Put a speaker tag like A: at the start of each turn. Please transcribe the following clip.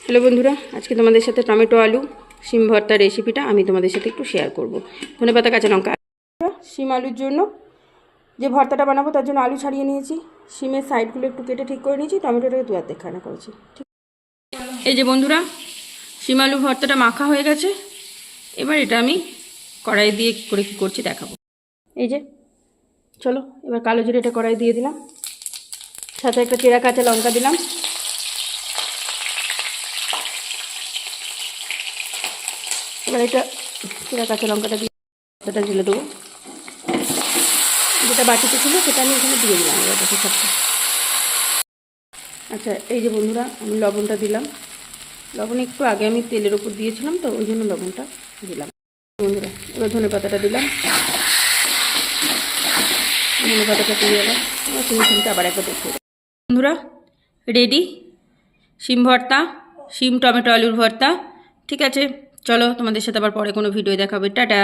A: Hello বন্ধুরা, আজকে তোমাদের সাথে টমেটো আলু শিম ভর্তার রেসিপিটা আমি তোমাদের সাথে একটু শেয়ার করব। ধনেপাতা কাঁচা লঙ্কা। শিম আলুর জন্য যে ভর্তাটা বানাবো তার জন্য আলু ছাড়িয়ে নিয়েছি, শিমের সাইডগুলো একটু কেটে ঠিক করে নিয়েছি, টমেটোটাকে দু অর্ধেক খানা করেছি। এই যে বন্ধুরা, শিম আলু ভর্তাটা মাখা হয়ে গেছে। এবার এটা আমি কড়াই দিয়ে কী করে কী করছি দেখাবো। এই যে চলো, এবার কালো জিরেটা কড়াই দিয়ে দিলাম, সাথে একটা চেরা কাঁচা লঙ্কা দিলাম। এবার এটা চেরা কাঁচা লঙ্কাটা দিয়ে ভর্তাটা ঢেলে দেবো। যেটা বাটিতে ছিল সেটা আমি এখানে দিয়ে দিলাম। এবার দেখো সবটা। আচ্ছা, এই যে বন্ধুরা, আমি লবণটা দিলাম। লবণ একটু আগে আমি তেলের ওপর দিয়েছিলাম, তো ওই জন্য লবণটা দিলাম। বন্ধুরা, এবার ধনে পাতাটা দিলাম। ধনে পাতাটা দিয়ে এলাম। এবার শিমটা আবার একবার দেখতে। বন্ধুরা, রেডি শিম ভর্তা, শিম টমেটো আলুর ভর্তা। ঠিক আছে, চলো তোমাদের সাথে আবার পরে কোনো ভিডিও দেখাবে। টাটা।